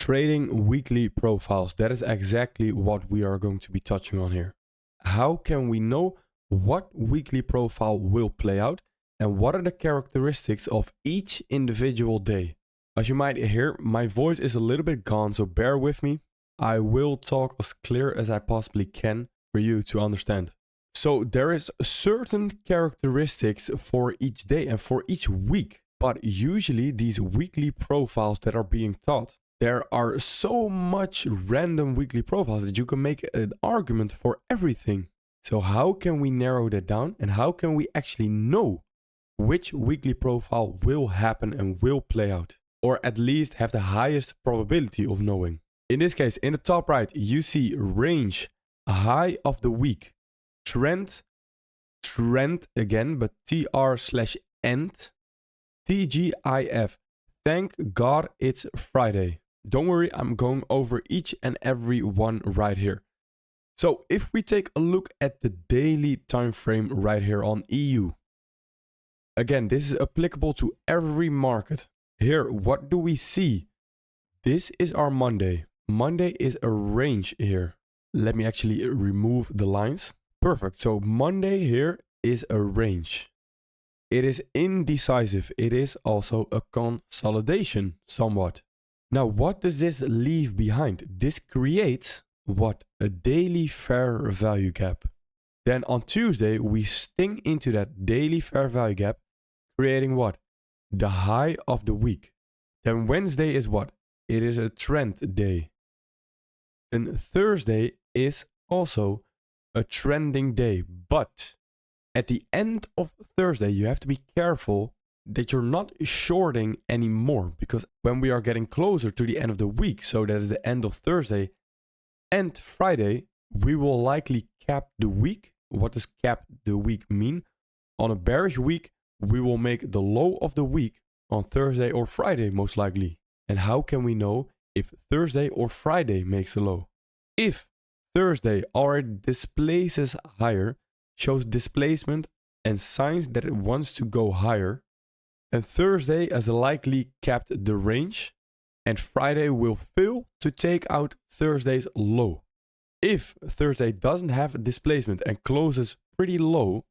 Trading weekly profiles. That is exactly what we are going to be touching on here. How can we know what weekly profile will play out and what are the characteristics of each individual day? As you might hear, my voice is a little bit gone, so bear with me. I will talk as clear as I possibly can for you to understand. So there is certain characteristics for each day and for each week, but usually these weekly profiles that are being taught, there are so much random weekly profiles that you can make an argument for everything. So how can we narrow that down and how can we actually know which weekly profile will happen and will play out? Or at least have the highest probability of knowing. In this case, in the top right, you see range, high of the week, trend again, but TR/end, TGIF. Thank God it's Friday. Don't worry, I'm going over each and every one right here. So if we take a look at the daily time frame right here on EU. Again, this is applicable to every market. Here, what do we see? This is our Monday. Monday is a range here. Let me actually remove the lines. Perfect. So Monday here is a range. It is indecisive. It is also a consolidation somewhat. Now, what does this leave behind? This creates what? A daily fair value gap. Then on Tuesday, we sting into that daily fair value gap, creating what? The high of the week. Then Wednesday is what? It is a trend day. And Thursday is also a trending day. But at the end of Thursday, you have to be careful that you're not shorting anymore. Because when we are getting closer to the end of the week, so that is the end of Thursday and Friday, we will likely cap the week. What does cap the week mean? On a bearish week, we will make the low of the week on Thursday or Friday, most likely. And how can we know if Thursday or Friday makes the low? If Thursday already displaces higher, shows displacement and signs that it wants to go higher, and Thursday has likely capped the range, and Friday will fail to take out Thursday's low. If Thursday doesn't have a displacement and closes pretty low,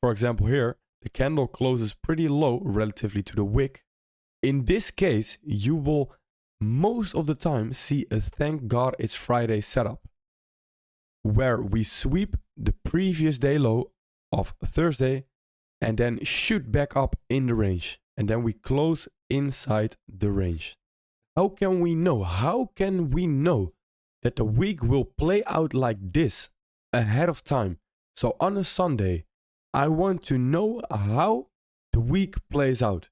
for example here, the candle closes pretty low relatively to the wick. In this case, you will most of the time see a thank God it's Friday setup, where we sweep the previous day low of Thursday and then shoot back up in the range. And then we close inside the range. How can we know? How can we know that the week will play out like this ahead of time? So on a Sunday, I want to know how the week plays out.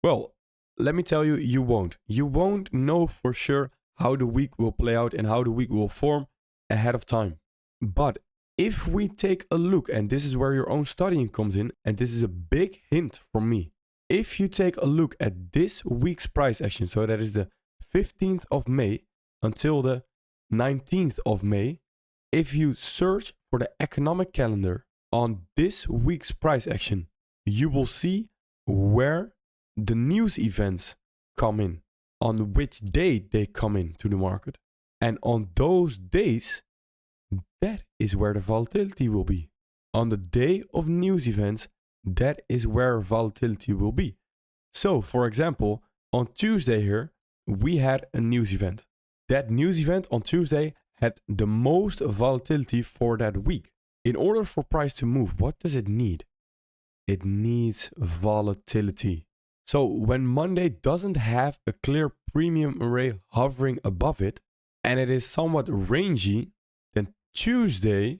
Well, let me tell you, you won't. You won't know for sure how the week will play out and how the week will form ahead of time. But if we take a look, and this is where your own studying comes in, and this is a big hint from me. If you take a look at this week's price action, so that is the 15th of May until the 19th of May, if you search for the economic calendar on this week's price action, you will see where the news events come in, on which day they come into the market. And on those days, that is where the volatility will be. On the day of news events, that is where volatility will be. So, for example, on Tuesday here, we had a news event. That news event on Tuesday had the most volatility for that week. In order for price to move, what does it need? It needs volatility. So when Monday doesn't have a clear premium array hovering above it, and it is somewhat rangy, then Tuesday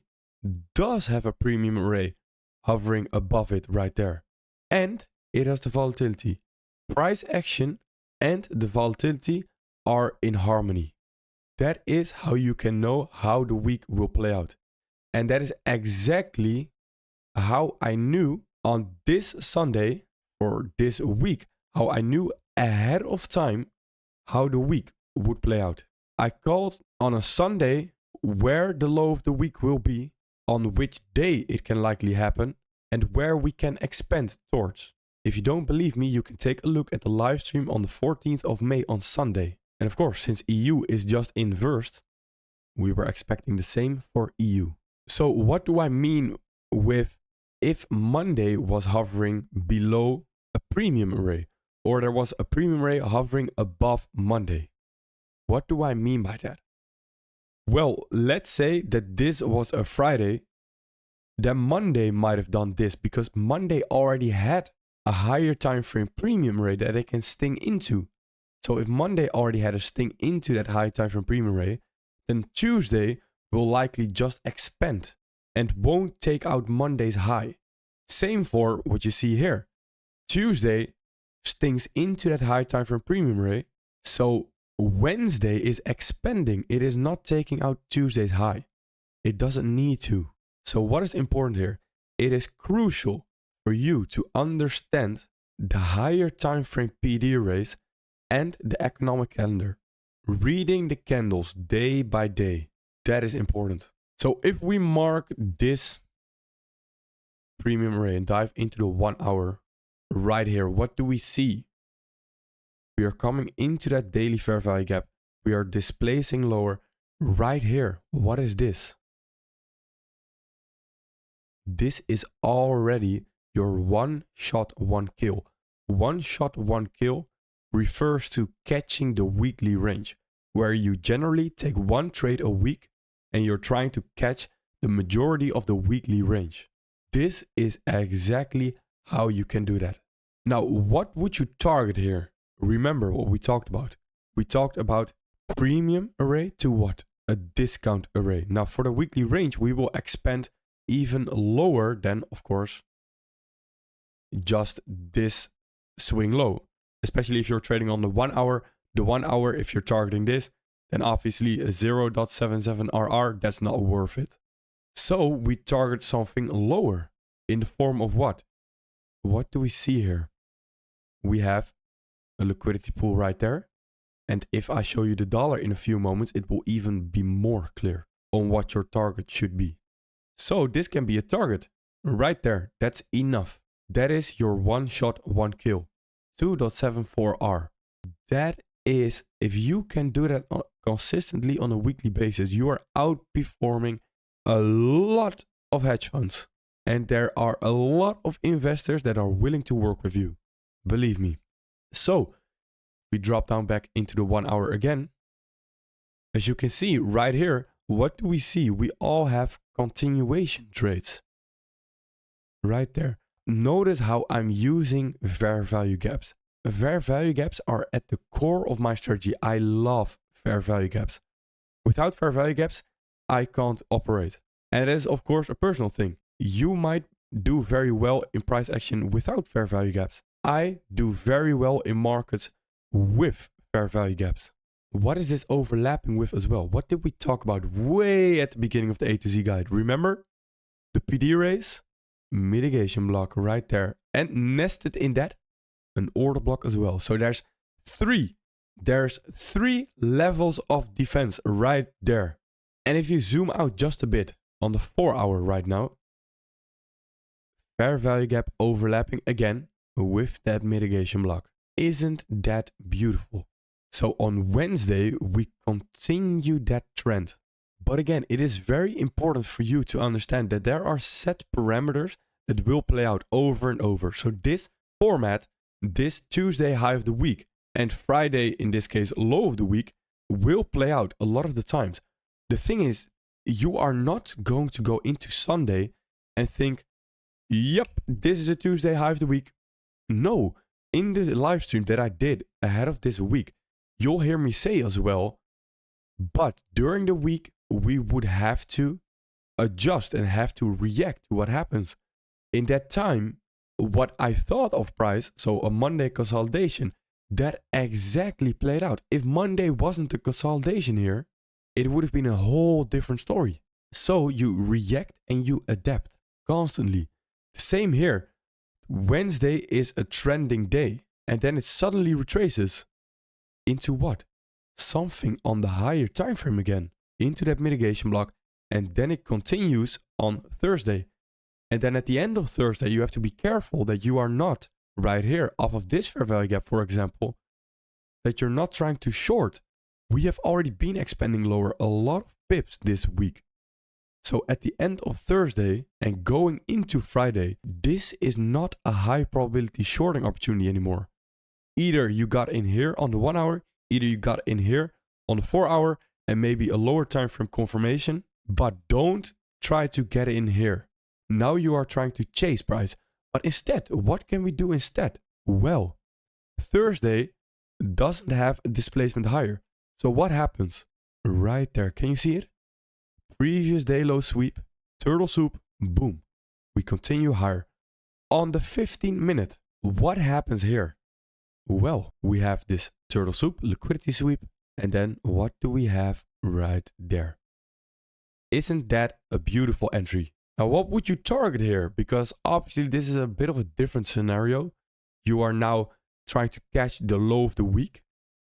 does have a premium array hovering above it right there. And it has the volatility. Price action and the volatility are in harmony. That is how you can know how the week will play out. And that is exactly how I knew on this Sunday or this week, how I knew ahead of time how the week would play out. I called on a Sunday where the low of the week will be, on which day it can likely happen, and where we can expand towards. If you don't believe me, you can take a look at the live stream on the 14th of May on Sunday. And of course, since EU is just inversed, we were expecting the same for EU. So what do I mean with if Monday was hovering below a premium array, or there was a premium array hovering above Monday? What do I mean by that? Well, let's say that this was a Friday, then Monday might have done this because Monday already had a higher time frame premium array that it can sting into. So if Monday already had a sting into that high time frame premium array, then Tuesday will likely just expand and won't take out Monday's high. Same for what you see here. Tuesday stings into that high time frame premium array, so Wednesday is expanding. It is not taking out Tuesday's high. It doesn't need to. So what is important here? It is crucial for you to understand the higher time frame PD arrays and the economic calendar. Reading the candles day by day. That is important. So if we mark this premium array and dive into the 1 hour right here, what do we see? We are coming into that daily fair value gap. We are displacing lower right here. What is this? This is already your one shot, one kill. One shot, one kill refers to catching the weekly range, where you generally take one trade a week and you're trying to catch the majority of the weekly range. This is exactly how you can do that. Now, what would you target here? Remember what we talked about. We talked about premium array to what? A discount array. Now, for the weekly range, we will expand even lower than, of course, just this swing low. Especially if you're trading on the 1 hour. The 1 hour, if you're targeting this, then obviously a 0.77 RR, that's not worth it. So we target something lower in the form of what? What do we see here? We have a liquidity pool right there. And if I show you the dollar in a few moments, it will even be more clear on what your target should be. So this can be a target right there. That's enough. That is your one shot, one kill. 2.74R. That is, if you can do that consistently on a weekly basis, you are outperforming a lot of hedge funds. And there are a lot of investors that are willing to work with you. Believe me. So we drop down back into the 1 hour again. As you can see right here, what do we see? We all have continuation trades. Right there. Notice how I'm using fair value gaps. Fair value gaps are at the core of my strategy. I love fair value gaps. Without fair value gaps, I can't operate. And it is, of course, a personal thing. You might do very well in price action without fair value gaps. I do very well in markets with fair value gaps. What is this overlapping with as well? What did we talk about way at the beginning of the A to Z guide? Remember? The PD raise, mitigation block right there. And nested in that, an order block as well. So there's three levels of defense right there. And if you zoom out just a bit on the 4 hour right now, fair value gap overlapping again with that mitigation block. Isn't that beautiful? So on Wednesday, we continue that trend. But again, it is very important for you to understand that there are set parameters that will play out over and over. So this format, this Tuesday high of the week and Friday, in this case, low of the week, will play out a lot of the times. The thing is, you are not going to go into Sunday and think, yep, this is a Tuesday high of the week. No, in the live stream that I did ahead of this week, you'll hear me say as well, but during the week, we would have to adjust and have to react to what happens. In that time, what I thought of price, so a Monday consolidation, that exactly played out. If Monday wasn't a consolidation here, it would have been a whole different story. So you react and you adapt constantly. Same here. Wednesday is a trending day and then it suddenly retraces into what? Something on the higher time frame again, into that mitigation block, and then it continues on Thursday. And then at the end of Thursday, you have to be careful that you are not right here off of this fair value gap, for example, that you're not trying to short We have already been expanding lower a lot of pips this week. So at the end of Thursday and going into Friday, this is not a high probability shorting opportunity anymore. Either you got in here on the 1 hour, either you got in here on the 4 hour and maybe a lower time frame confirmation, but don't try to get in here. Now you are trying to chase price. But instead, what can we do instead? Well, Thursday doesn't have a displacement higher. So what happens? Right there, can you see it? Previous day low sweep, turtle soup, boom. We continue higher. On the 15 minute, what happens here? Well, we have this turtle soup, liquidity sweep, and then what do we have right there? Isn't that a beautiful entry? Now, what would you target here? Because obviously this is a bit of a different scenario. You are now trying to catch the low of the week.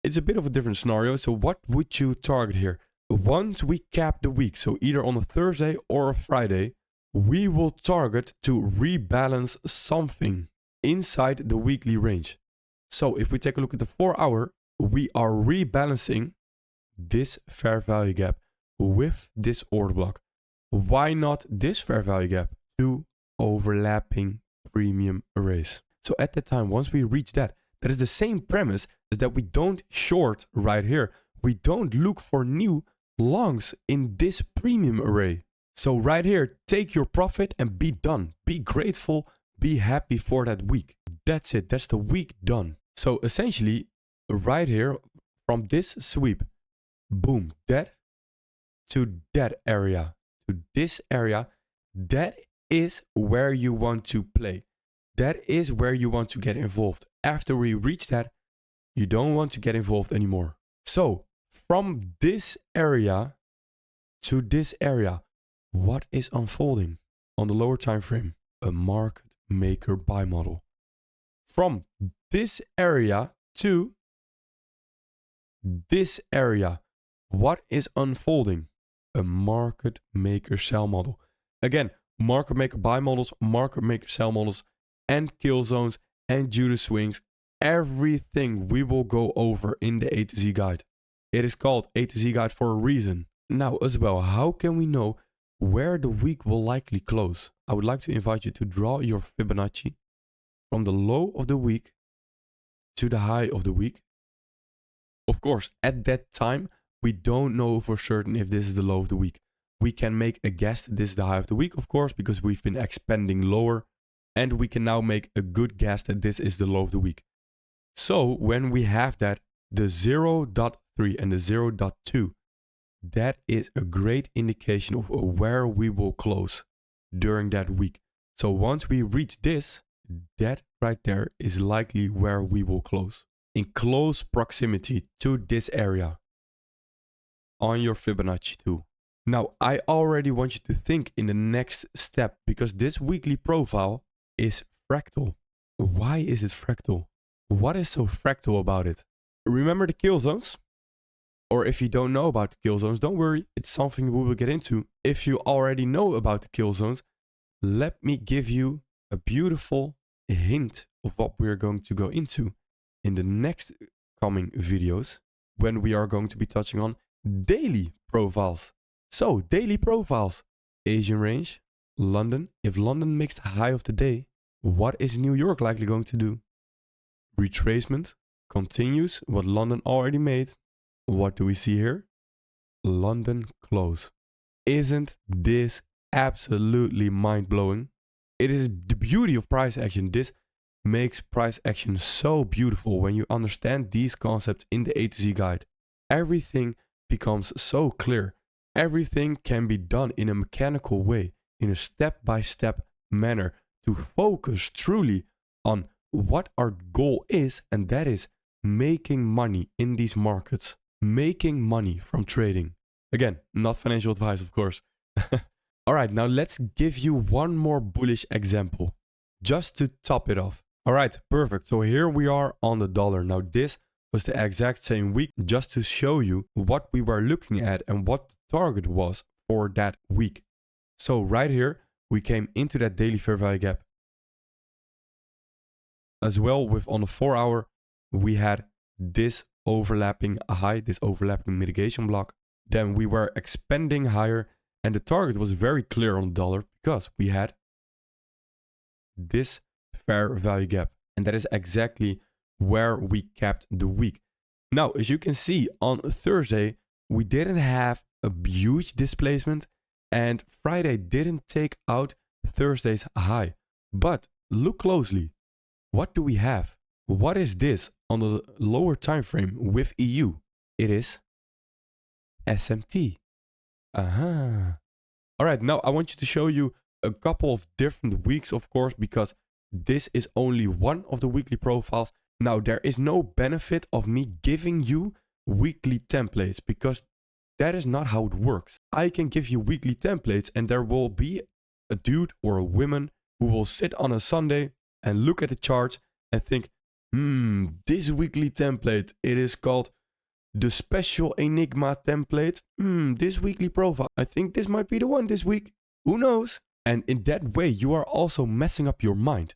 It's a bit of a different scenario. So what would you target here? Once we cap the week, so either on a Thursday or a Friday, we will target to rebalance something inside the weekly range. So if we take a look at the 4 hour, we are rebalancing this fair value gap with this order block. Why not this fair value gap? 2 overlapping premium arrays. So at that time, once we reach that, that is the same premise as that we don't short right here. We don't look for new longs in this premium array. So right here, take your profit and be done. Be grateful, be happy for that week. That's it, that's the week done. So essentially, right here, from this sweep, boom, that to that area, to this area, that is where you want to play. That is where you want to get involved. After we reach that, you don't want to get involved anymore. So from this area to this area, what is unfolding on the lower time frame? A market maker buy model. From this area to this area, what is unfolding? A market maker sell model. Again, market maker buy models, market maker sell models, and kill zones and Judas swings. Everything we will go over in the A to Z guide. It is called A to Z guide for a reason. Now as well, how can we know where the week will likely close? I would like to invite you to draw your Fibonacci from the low of the week to the high of the week. Of course, at that time, we don't know for certain if this is the low of the week. We can make a guess that this is the high of the week, of course, because we've been expanding lower. And we can now make a good guess that this is the low of the week. So when we have that, the 0.3 and the 0.2, that is a great indication of where we will close during that week. So once we reach this, that right there is likely where we will close. In close proximity to this area on your Fibonacci tool. Now, I already want you to think in the next step because this weekly profile is fractal. Why is it fractal? What is so fractal about it? Remember the kill zones? Or if you don't know about the kill zones, don't worry, it's something we will get into. If you already know about the kill zones, let me give you a beautiful hint of what we're going to go into in the next coming videos when we are going to be touching on daily profiles. So, daily profiles, Asian range, London. If London makes the high of the day, what is New York likely going to do? Retracement continues what London already made. What do we see here? London close. Isn't this absolutely mind-blowing? It is the beauty of price action. This makes price action so beautiful when you understand these concepts in the A to Z guide. Everything becomes so clear. Everything can be done in a mechanical way, in a step-by-step manner to focus truly on what our goal is, and that is making money in these markets, making money from trading. Again, not financial advice, of course. All right, now let's give you one more bullish example just to top it off. All right, perfect. So here we are on the dollar. Now this was the exact same week, just to show you what we were looking at and what the target was for that week. So right here, we came into that daily fair value gap. As well with on the 4 hour, we had this overlapping high, this overlapping mitigation block. Then we were expanding higher, and the target was very clear on the dollar because we had this fair value gap. And that is exactly where we capped the week. Now, as you can see, on Thursday, we didn't have a huge displacement, and Friday didn't take out Thursday's high. But look closely. What do we have? What is this on the lower time frame with EU? It is SMT. All right, now I want you to show you a couple of different weeks, of course, because this is only one of the weekly profiles. Now, there is no benefit of me giving you weekly templates because that is not how it works. I can give you weekly templates and there will be a dude or a woman who will sit on a Sunday and look at the charts and think, this weekly template, it is called the special Enigma template. This weekly profile, I think this might be the one this week. Who knows? And in that way, you are also messing up your mind.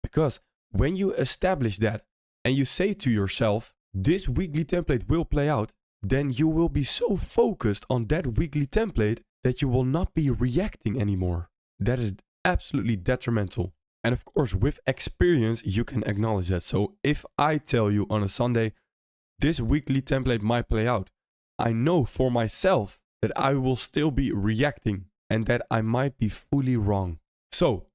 Because when you establish that and you say to yourself, this weekly template will play out, then you will be so focused on that weekly template that you will not be reacting anymore. That is absolutely detrimental. And of course, with experience, you can acknowledge that. So if I tell you on a Sunday, this weekly template might play out, I know for myself that I will still be reacting and that I might be fully wrong. So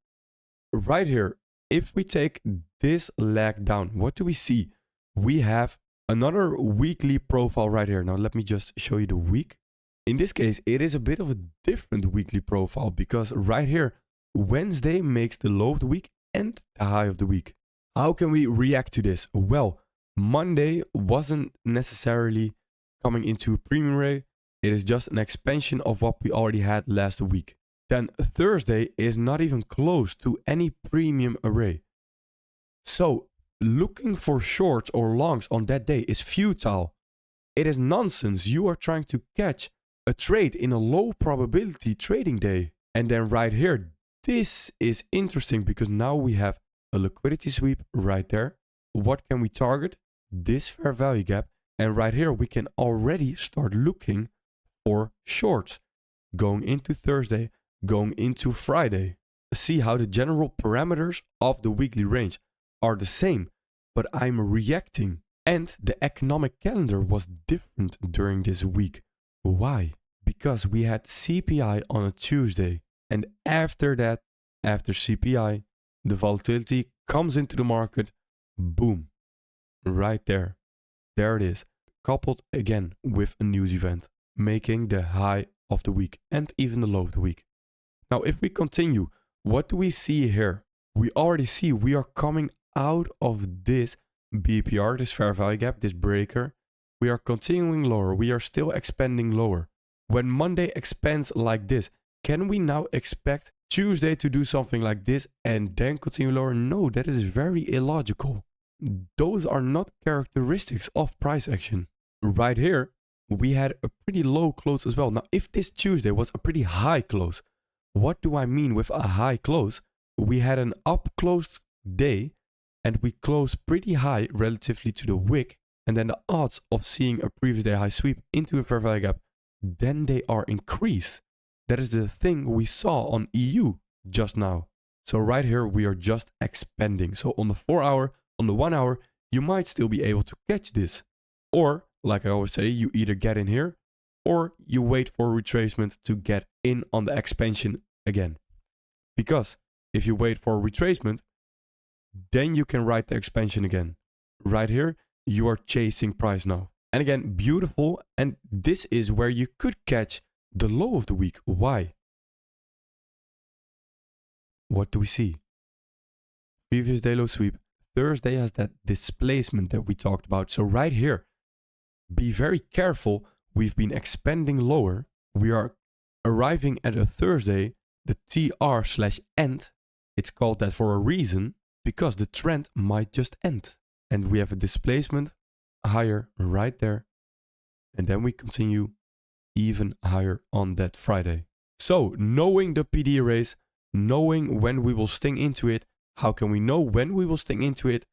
right here, if we take this leg down, what do we see? We have another weekly profile right here. Now let me just show you the week. In this case, it is a bit of a different weekly profile because right here, Wednesday makes the low of the week and the high of the week. How can we react to this? Well, Monday wasn't necessarily coming into a premium array. It is just an expansion of what we already had last week. Then Thursday is not even close to any premium array. So looking for shorts or longs on that day is futile. It is nonsense. You are trying to catch a trade in a low probability trading day. And then right here, this is interesting because now we have a liquidity sweep right there. What can we target? This fair value gap. And right here, we can already start looking for shorts going into Thursday, going into Friday. See how the general parameters of the weekly range are the same, but I'm reacting. And the economic calendar was different during this week. Why? Because we had CPI on a Tuesday. And after that, after CPI, the volatility comes into the market. Boom. Right there. There it is. Coupled again with a news event, making the high of the week and even the low of the week. Now, if we continue, what do we see here? We already see we are coming out of this BPR, this fair value gap, this breaker. We are continuing lower. We are still expanding lower. When Monday expands like this, can we now expect Tuesday to do something like this and then continue lower? No, that is very illogical. Those are not characteristics of price action. Right here, we had a pretty low close as well. Now, if this Tuesday was a pretty high close, what do I mean with a high close? We had an up closed day and we closed pretty high relatively to the wick. And then the odds of seeing a previous day high sweep into a fair value gap, then they are increased. That is the thing we saw on EU just now. So right here, we are just expanding. So on the 4 hour, on the 1 hour, you might still be able to catch this. Or, like I always say, you either get in here or you wait for retracement to get in on the expansion again. Because if you wait for retracement, then you can ride the expansion again. Right here, you are chasing price now. And again, beautiful. And this is where you could catch the low of the week. Why? What do we see? Previous day low sweep. Thursday has that displacement that we talked about. So right here, be very careful. We've been expanding lower. We are arriving at a Thursday, the TR/end. It's called that for a reason, because the trend might just end. And we have a displacement higher right there. And then we continue even higher on that Friday. So knowing the PD arrays, knowing when we will sting into it, how can we know when we will sting into it?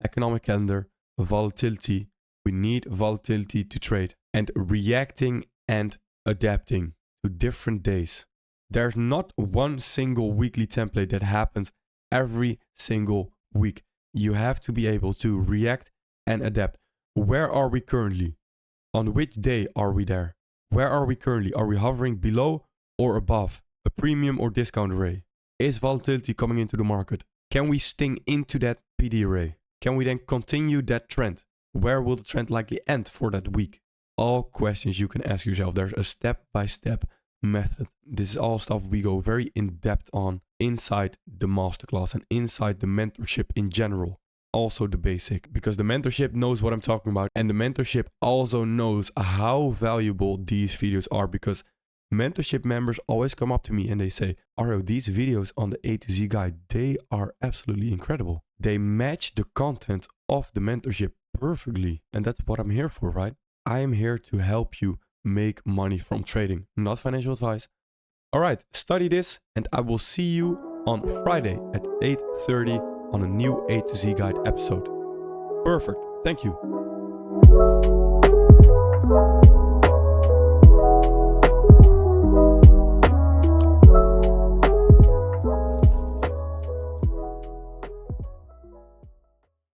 Economic calendar, volatility, We need volatility to trade and reacting and adapting to different days. There's not one single weekly template that happens every single week. You have to be able to react and adapt. Where are we currently? On which day are we there? Where are we currently? Are we hovering below or above a premium or discount array? Is volatility coming into the market? Can we sting into that PD array? Can we then continue that trend? Where will the trend likely end for that week? All questions you can ask yourself. There's a step-by-step method. This is all stuff we go very in depth on inside the masterclass and inside the mentorship in general. Also the basic, because the mentorship knows what I'm talking about, and the mentorship also knows how valuable these videos are, because mentorship members always come up to me and they say, Arjo, these videos on the A to Z guide, they are absolutely incredible. They match the content of the mentorship perfectly. And that's what I'm here for, right? I am here to help you make money from trading, not financial advice. All right, study this, and I will see you on Friday at 8:30 on a new A to Z guide episode. Perfect. Thank you.